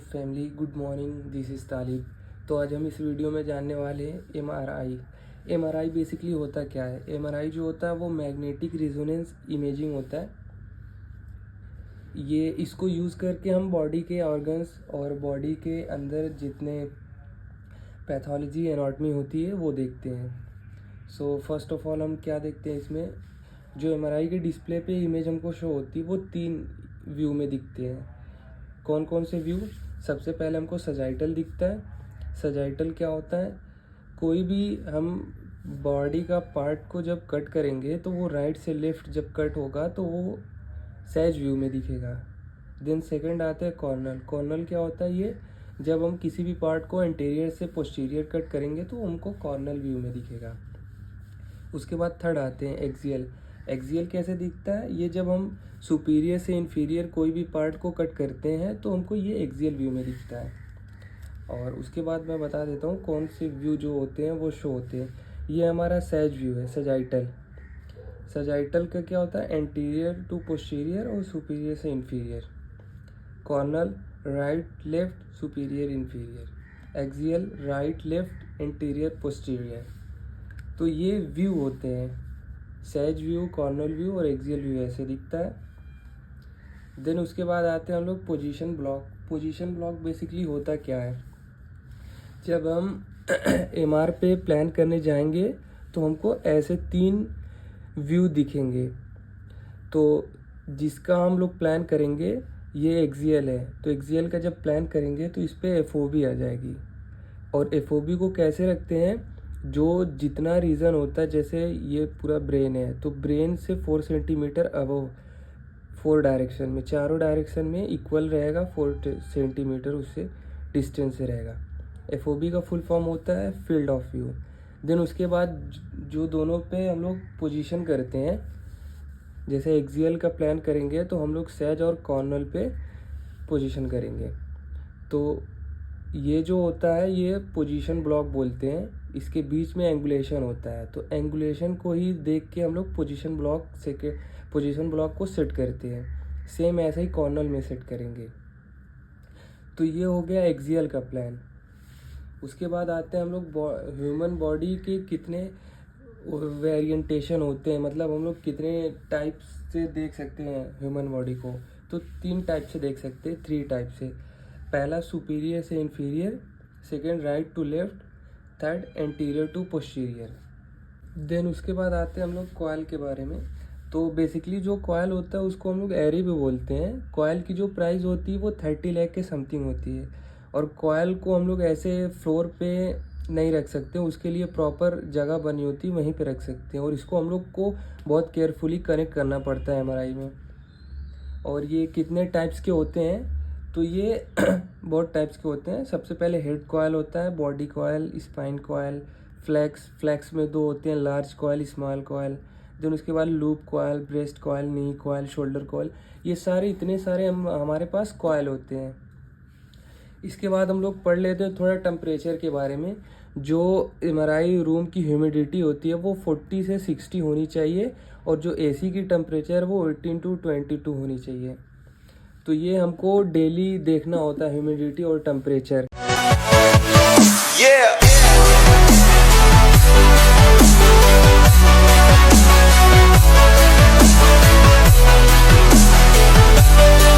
Family, good morning, this is Talib. तो आज हम इस वीडियो में जानने वाले हैं एमआरआई। एमआरआई बेसिकली होता क्या है? एमआरआई जो होता है वो मैग्नेटिक रेजोनेंस इमेजिंग होता है। ये इसको यूज़ करके हम बॉडी के ऑर्गन्स और बॉडी के अंदर जितने पैथोलॉजी एनाटॉमी होती है वो देखते हैं। सो फर्स्ट ऑफ ऑल हम क्या देखते हैं इसमें, जो एमआरआई के डिस्प्ले पे इमेज हमको शो होती है वो 3 व्यू में दिखते हैं। कौन कौन से व्यू? सबसे पहले हमको सजाइटल दिखता है। सजाइटल क्या होता है? कोई भी हम बॉडी का पार्ट को जब कट करेंगे तो वो राइट से लेफ्ट जब कट होगा तो वो सैज व्यू में दिखेगा। देन सेकंड आता है कॉर्नल। कॉर्नल क्या होता है? ये जब हम किसी भी पार्ट को एंटीरियर से पोस्टीरियर कट करेंगे तो हमको कॉर्नल व्यू में दिखेगा। उसके बाद थर्ड आते हैं एक्सियल। एक्सियल कैसे दिखता है? ये जब हम सुपीरियर से इन्फीरियर कोई भी पार्ट को कट करते हैं तो हमको ये एक्सियल व्यू में दिखता है। और उसके बाद मैं बता देता हूँ कौन से व्यू जो होते हैं वो शो होते हैं। ये हमारा सैज व्यू है, सजाइटल। सजाइटल का क्या होता है? एंटीरियर टू पोस्टीरियर और सुपीरियर से inferior. Cornell right left superior inferior. Axial right left anterior posterior. तो ये व्यू होते हैं, सैज व्यू, कॉर्नल व्यू और एक्सियल व्यू ऐसे दिखता है। देन उसके बाद आते हैं हम लोग position block. Position block basically होता क्या है? जब हम एमआर पे प्लान करने जाएंगे तो हमको ऐसे 3 व्यू दिखेंगे। तो जिसका हम लोग प्लान करेंगे ये एक्सियल है, तो एक्सियल का जब प्लान करेंगे तो इस पर एफओबी आ जाएगी। और एफओबी को कैसे रखते हैं? जो जितना रीजन होता है, जैसे ये पूरा ब्रेन है तो ब्रेन से 4 सेंटीमीटर अबव 4 डायरेक्शन में, चारों डायरेक्शन में इक्वल रहेगा, 4 सेंटीमीटर उससे डिस्टेंस से रहेगा। एफओबी का फुल फॉर्म होता है फील्ड ऑफ व्यू। देन उसके बाद जो दोनों पे हम लोग पोजीशन करते हैं, जैसे एक्सियल का प्लान करेंगे तो हम लोग सैज और कॉर्नल पे पोजीशन करेंगे। तो ये जो होता है ये पोजीशन ब्लॉक बोलते हैं। इसके बीच में एंगुलेशन होता है, तो एंगुलेशन को ही देख के हम लोग पोजीशन ब्लॉक को सेट करते हैं। सेम ऐसा ही कॉर्नल में सेट करेंगे। तो ये हो गया एक्सियल का प्लान। उसके बाद आते हैं हम लोग ह्यूमन बॉडी के कितने वेरिएंटेशन होते हैं, मतलब हम लोग कितने टाइप से देख सकते हैं ह्यूमन बॉडी को। तो 3 टाइप से देख सकते हैं, 3 टाइप से। पहला सुपीरियर से inferior, second right to left, third anterior to posterior. Then उसके बाद आते हैं हम लोग कॉइल के बारे में। तो बेसिकली जो कॉइल होता है उसको हम लोग एरी भी बोलते हैं। कॉइल की जो प्राइस होती है वो 30 लाख के समथिंग होती है। और कॉइल को हम लोग ऐसे फ्लोर पे नहीं रख सकते, उसके लिए प्रॉपर जगह बनी होती है, वहीं पे रख सकते हैं। और इसको हम लोग को बहुत केयरफुली कनेक्ट करना पड़ता है एमआरआई में। और ये कितने टाइप्स के होते हैं? तो ये बहुत टाइप्स के होते हैं। सबसे पहले हेड कॉइल होता है, body coil, spine coil, flex में 2 होते हैं, large coil, small coil. Then उसके बाद loop coil, breast coil, knee coil, shoulder coil. ये सारे इतने सारे हमारे पास कॉइल होते हैं। इसके बाद हम लोग पढ़ लेते हैं थोड़ा टेम्परेचर के बारे में। जो एमआरआई रूम की ह्यूमिडिटी होती है वो 40 से 60 होनी चाहिए, और जो एसी की टेम्परेचर वो 18 to 22 होनी चाहिए। तो ये हमको डेली देखना होता है ह्यूमिडिटी और टेम्परेचर।